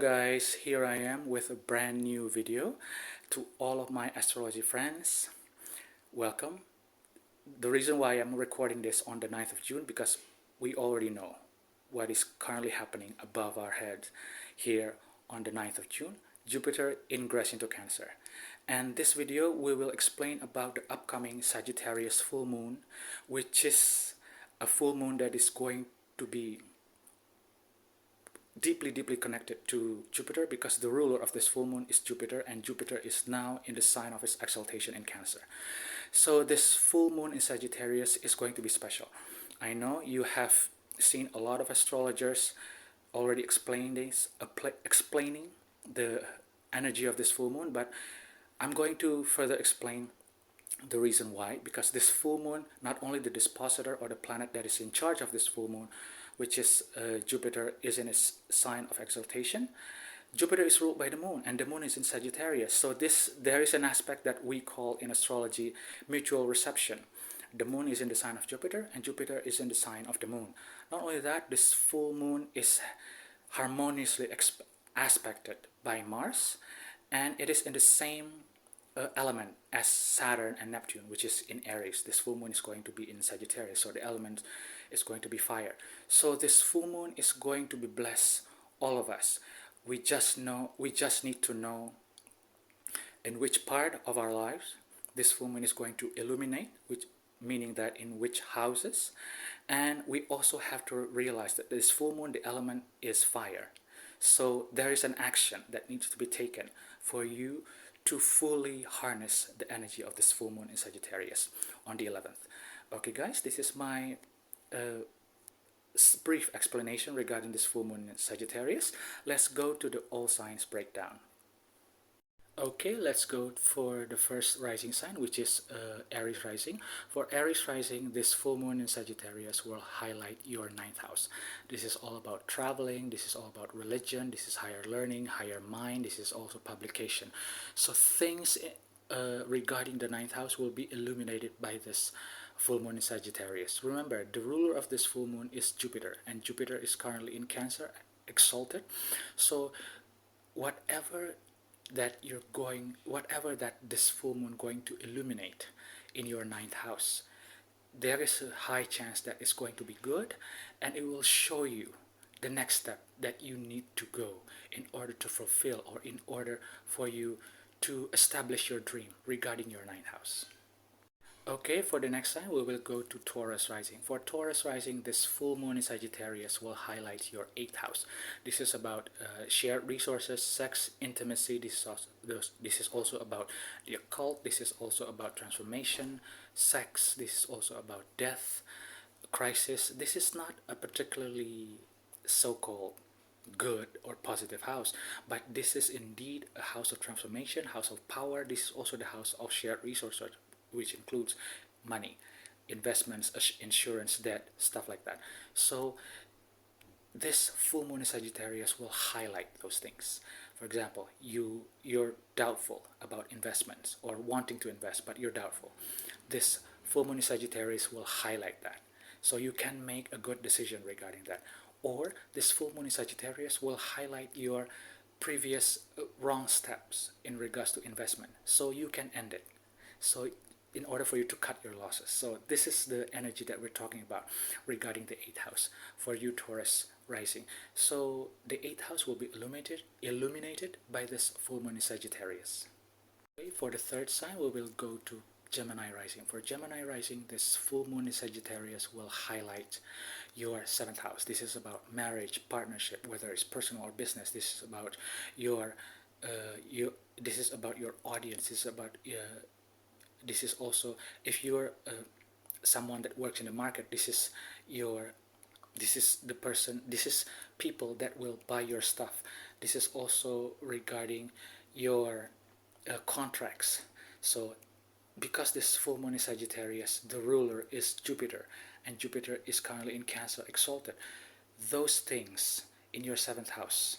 guys, here I am with a brand new video. To all of my astrology friends, welcome. The reason why I'm recording this on the 9th of June because we already know what is currently happening above our heads here on the 9th of June. Jupiter ingress into Cancer. And this video we will explain about the upcoming Sagittarius full moon, which is a full moon that is going to be deeply connected to Jupiter, because the ruler of this full moon is Jupiter, and Jupiter is now in the sign of its exaltation in Cancer. So this full moon in Sagittarius is going to be special. I know you have seen a lot of astrologers already explaining the energy of this full moon, but I'm going to further explain the reason why, because this full moon, not only the dispositor or the planet that is in charge of this full moon, which is Jupiter, is in its sign of exaltation. Jupiter is ruled by the moon, and the moon is in Sagittarius. So there is an aspect that we call in astrology mutual reception. The moon is in the sign of Jupiter, and Jupiter is in the sign of the moon. Not only that, this full moon is harmoniously aspected by Mars, and it is in the same element as Saturn and Neptune, which is in Aries. This full moon is going to be in Sagittarius, so the element is going to be fire. So this full moon is going to be bless all of us. We just need to know in which part of our lives this full moon is going to illuminate, which meaning that in which houses. And we also have to realize that this full moon, the element is fire. So there is an action that needs to be taken for you to fully harness the energy of this full moon in Sagittarius on the 11th. Okay guys, this is my brief explanation regarding this full moon in Sagittarius. Let's go to the all signs breakdown. Okay, let's go for the first rising sign, which is Aries rising. For Aries rising, this full moon in Sagittarius will highlight your 9th house. This is all about traveling, this is all about religion, this is higher learning, higher mind, this is also publication. So things regarding the 9th house will be illuminated by this full moon in Sagittarius. Remember, the ruler of this full moon is Jupiter, and Jupiter is currently in Cancer, exalted. So whatever that this full moon going to illuminate in your 9th house, there is a high chance that it's going to be good, and it will show you the next step that you need to go in order to fulfill, or in order for you to establish your dream regarding your 9th house. Okay, for the next sign, we will go to Taurus rising. For Taurus rising, this full moon in Sagittarius will highlight your 8th house. This is about shared resources, sex, intimacy. This is also about the occult. This is also about transformation, sex. This is also about death, crisis. This is not a particularly so-called good or positive house, but this is indeed a house of transformation, house of power. This is also the house of shared resources, which includes money, investments, insurance, debt, stuff like that. So this full moon in Sagittarius will highlight those things. For example, you're doubtful about investments or wanting to invest, but you're doubtful. This full moon in Sagittarius will highlight that, so you can make a good decision regarding that. Or this full moon in Sagittarius will highlight your previous wrong steps in regards to investment, so you can end it. So in order for you to cut your losses. So this is the energy that we're talking about regarding the 8th house for you Taurus rising. So the 8th house will be illuminated by this full moon in Sagittarius. Okay, for the third sign, we will go to Gemini rising. For Gemini rising, this full moon in Sagittarius will highlight your 7th house. This is about marriage, partnership, whether it's personal or business. This is about your audience. This is also, if you're someone that works in the market, this is people that will buy your stuff. This is also regarding your contracts. So because this full moon is Sagittarius, the ruler is Jupiter, and Jupiter is currently in Cancer, exalted. Those things in your 7th house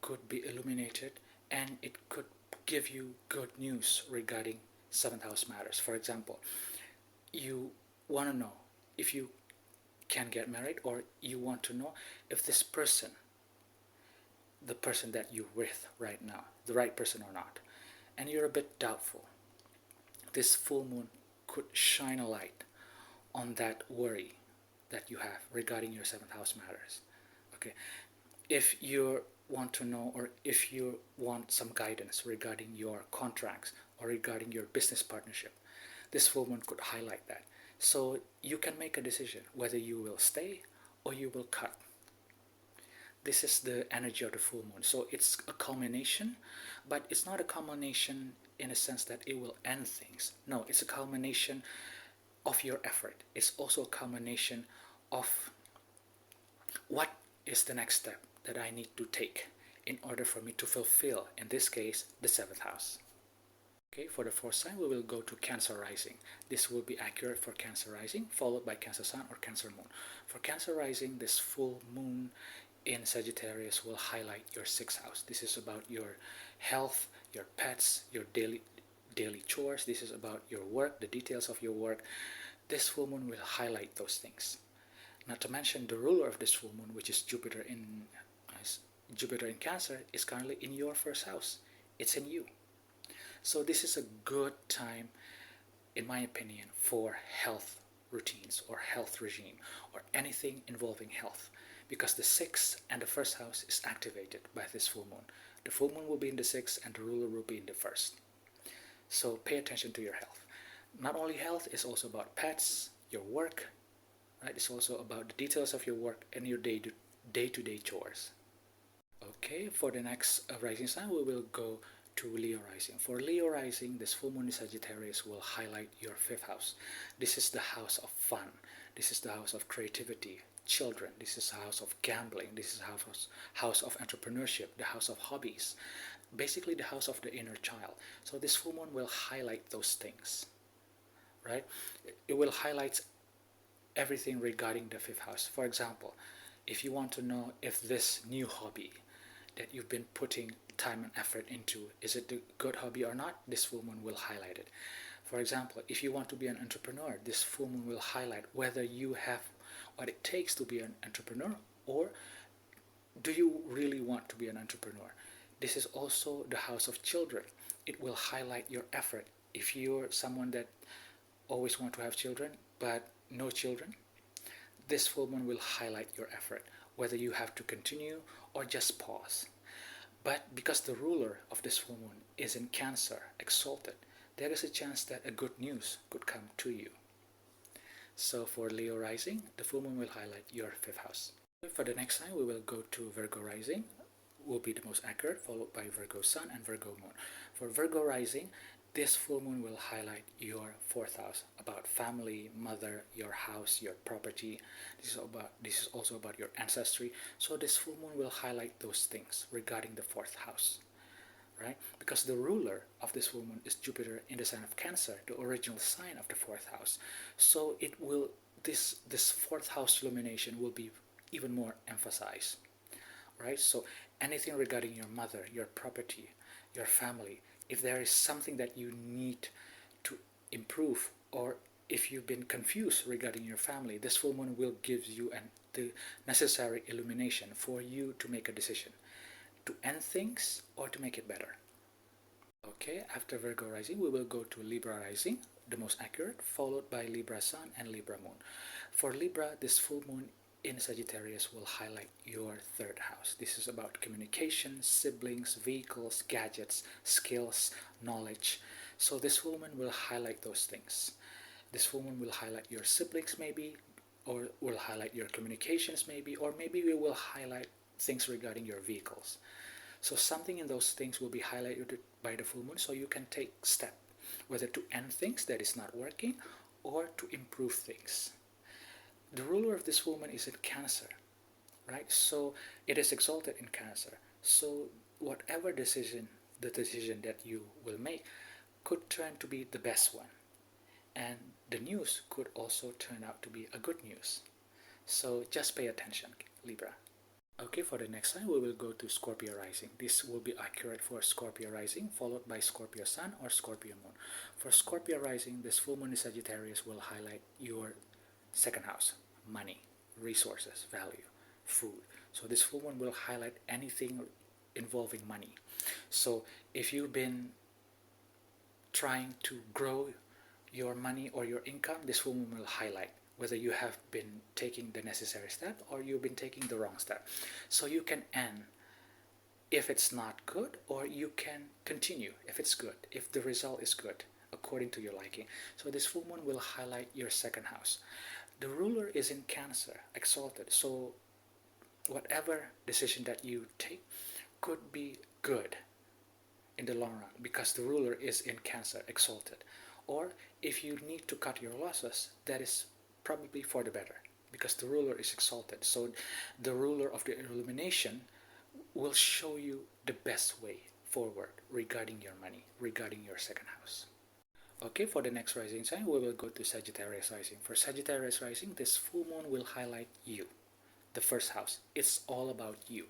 could be illuminated, and it could give you good news regarding 7th house matters. For example, you want to know if you can get married, or you want to know if this person the person that you're with right now, the right person or not, and you're a bit doubtful, this full moon could shine a light on that worry that you have regarding your seventh house matters. Okay, if you want to know, or if you want some guidance regarding your contracts or regarding your business partnership, this full moon could highlight that. So you can make a decision whether you will stay or you will cut. This is the energy of the full moon. So it's a culmination, but it's not a culmination in a sense that it will end things. No, it's a culmination of your effort. It's also a culmination of what is the next step that I need to take in order for me to fulfill, in this case, the seventh house. Okay, for the fourth sign, we will go to Cancer rising. This will be accurate for Cancer rising, followed by Cancer sun or Cancer moon. For Cancer rising, this full moon in Sagittarius will highlight your sixth house. This is about your health, your pets, your daily chores. This is about your work, the details of your work. This full moon will highlight those things. Not to mention the ruler of this full moon, which is Jupiter in Cancer, is currently in your first house. It's in you. So this is a good time, in my opinion, for health routines or health regime or anything involving health, because the sixth and the first house is activated by this full moon. The full moon will be in the sixth and the ruler will be in the first. So pay attention to your health. Not only health, it's also about pets, your work, right? It's also about the details of your work and your day-to-day chores. Okay, for the next rising sign, we will go to Leo rising. For Leo rising, this full moon in Sagittarius will highlight your fifth house. This is the house of fun. This is the house of creativity, children. This is the house of gambling. This is the house of entrepreneurship, the house of hobbies. Basically, the house of the inner child. So this full moon will highlight those things, right? It will highlight everything regarding the fifth house. For example, if you want to know if this new hobby that you've been putting time and effort into, is it a good hobby or not, this full moon will highlight it. For example, if you want to be an entrepreneur, this full moon will highlight whether you have what it takes to be an entrepreneur, or do you really want to be an entrepreneur. This is also the house of children. It will highlight your effort. If you're someone that always want to have children but no children, this full moon will highlight your effort, whether you have to continue or just pause. But because the ruler of this full moon is in Cancer, Exalted, there is a chance that a good news could come to you. So for Leo rising, the full moon will highlight your fifth house. For the next sign, we will go to Virgo rising, will be the most accurate, followed by Virgo sun and Virgo moon. For Virgo rising, this full moon will highlight your fourth house, about family, mother, your house, your property. This is also about your ancestry. So this full moon will highlight those things regarding the fourth house, right? Because the ruler of this full moon is Jupiter in the sign of Cancer, the original sign of the fourth house. So it will this fourth house illumination will be even more emphasized, right? So anything regarding your mother, your property, your family, if there is something that you need to improve, or if you've been confused regarding your family, this full moon will give you the necessary illumination for you to make a decision, to end things or to make it better. Okay, after Virgo rising, we will go to Libra rising, the most accurate, followed by Libra sun and Libra moon. For Libra, this full moon in Sagittarius will highlight your third house. This is about communication, siblings, vehicles, gadgets, skills, knowledge. So this full moon will highlight those things. This full moon will highlight your siblings maybe, or will highlight your communications maybe, or maybe we will highlight things regarding your vehicles. So something in those things will be highlighted by the full moon, so you can take step, whether to end things that is not working or to improve things. The ruler of this woman is in Cancer, right? So it is exalted in Cancer. So whatever decision, the decision that you will make could turn to be the best one. And the news could also turn out to be a good news. So just pay attention, Libra. Okay, for the next sign, we will go to Scorpio rising. This will be accurate for Scorpio rising, followed by Scorpio sun or Scorpio moon. For Scorpio rising, this full moon in Sagittarius will highlight your second house, money, resources, value, food. So this full moon will highlight anything involving money. So if you've been trying to grow your money or your income, this full moon will highlight whether you have been taking the necessary step or you've been taking the wrong step. So you can end if it's not good, or you can continue if it's good, if the result is good according to your liking. So this full moon will highlight your second house. The ruler is in Cancer, exalted. So whatever decision that you take could be good in the long run because the ruler is in Cancer, exalted. Or if you need to cut your losses, that is probably for the better because the ruler is exalted. So the ruler of the illumination will show you the best way forward regarding your money, regarding your second house. Okay, for the next rising sign, we will go to Sagittarius rising. For Sagittarius rising, this full moon will highlight you, the first house. It's all about you.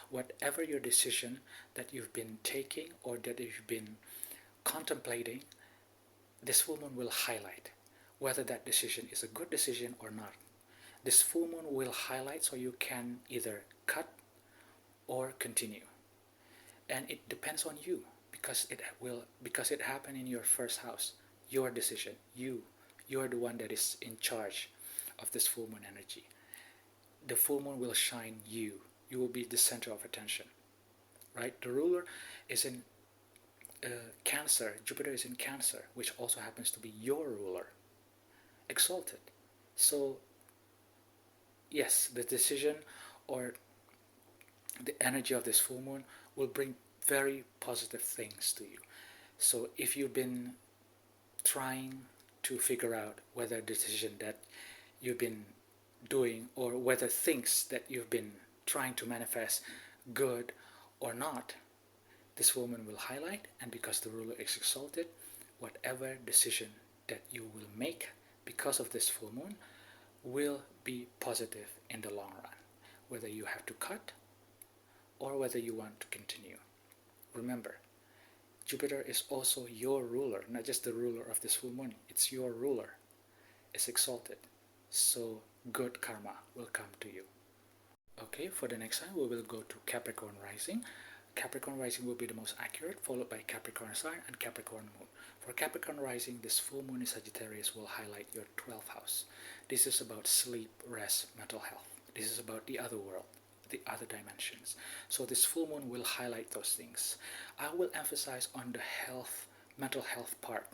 Whatever your decision that you've been taking or that you've been contemplating, this full moon will highlight whether that decision is a good decision or not. This full moon will highlight so you can either cut or continue. And it depends on you because it happened in your first house. Your decision, you're the one that is in charge of this full moon energy. The full moon will shine you. You will be the center of attention, right? The ruler is in Cancer. Jupiter is in Cancer, which also happens to be your ruler, exalted. So yes, the decision or the energy of this full moon will bring very positive things to you. So if you've been trying to figure out whether the decision that you've been doing or whether things that you've been trying to manifest good or not, this full moon will highlight, and because the ruler is exalted, whatever decision that you will make because of this full moon will be positive in the long run, whether you have to cut or whether you want to continue. Remember, Jupiter is also your ruler, not just the ruler of this full moon. It's your ruler. It's exalted. So good karma will come to you. Okay, for the next sign, we will go to Capricorn rising. Capricorn rising will be the most accurate, followed by Capricorn sun and Capricorn moon. For Capricorn rising, this full moon in Sagittarius will highlight your 12th house. This is about sleep, rest, mental health. This is about the other world, the other dimensions. So this full moon will highlight those things. I will emphasize on the health, mental health part,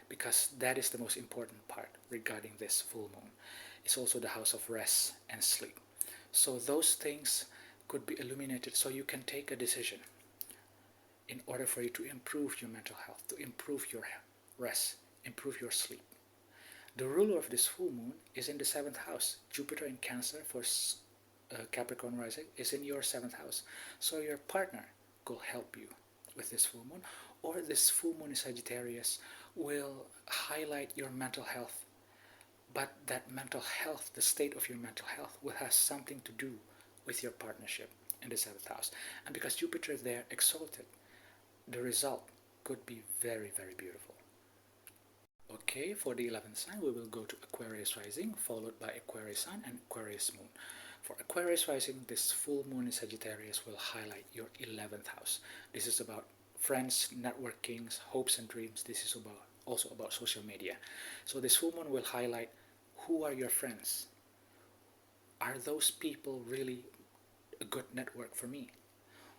because that is the most important part regarding this full moon. It's also the house of rest and sleep. So those things could be illuminated so you can take a decision in order for you to improve your mental health, to improve your rest, improve your sleep. The ruler of this full moon is in the 7th house. Jupiter in Cancer for Capricorn rising is in your 7th house. So your partner could help you with this full moon, or this full moon in Sagittarius will highlight your mental health. But that mental health, the state of your mental health, will have something to do with your partnership in the 7th house. And because Jupiter is there exalted, the result could be very, very beautiful. Okay, for the 11th sign, we will go to Aquarius rising, followed by Aquarius sun and Aquarius moon. For Aquarius rising, this full moon in Sagittarius will highlight your 11th house. This is about friends, networking, hopes and dreams. This is also about social media. So this full moon will highlight who are your friends. Are those people really a good network for me?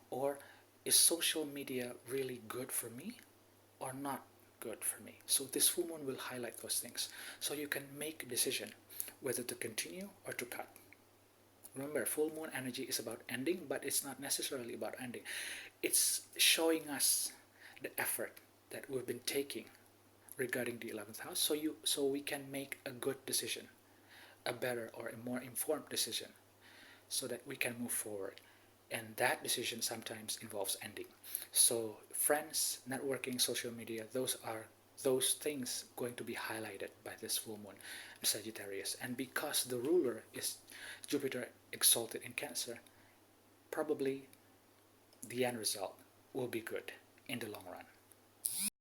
Or is social media really good for me or not good for me? So this full moon will highlight those things. So you can make a decision whether to continue or to cut. Remember, full moon energy is about ending, but it's not necessarily about ending. It's showing us the effort that we've been taking regarding the 11th house, so we can make a good decision, a better or a more informed decision, so that we can move forward. And that decision sometimes involves ending. So friends, networking, social media, those things going to be highlighted by this full moon in Sagittarius. And because the ruler is Jupiter exalted in Cancer, probably the end result will be good in the long run.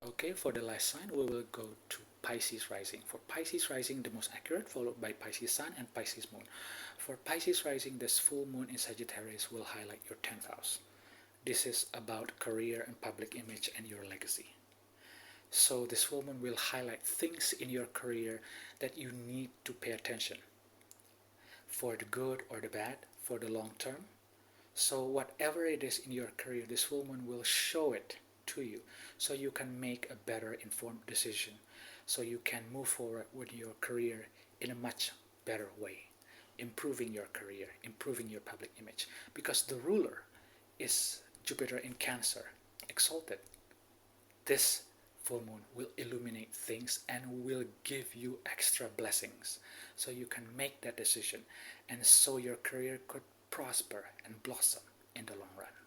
Okay, for the last sign, we will go to Pisces rising. For Pisces rising, the most accurate, followed by Pisces sun and Pisces moon. For Pisces rising, this full moon in Sagittarius will highlight your 10th house. This is about career and public image and your legacy. So this full moon will highlight things in your career that you need to pay attention, for the good or the bad, for the long term. So whatever it is in your career, this full moon will show it to you, so you can make a better informed decision, so you can move forward with your career in a much better way, improving your career, improving your public image, because the ruler is Jupiter in Cancer, exalted. This full moon will illuminate things and will give you extra blessings, so you can make that decision, and so your career could prosper and blossom in the long run.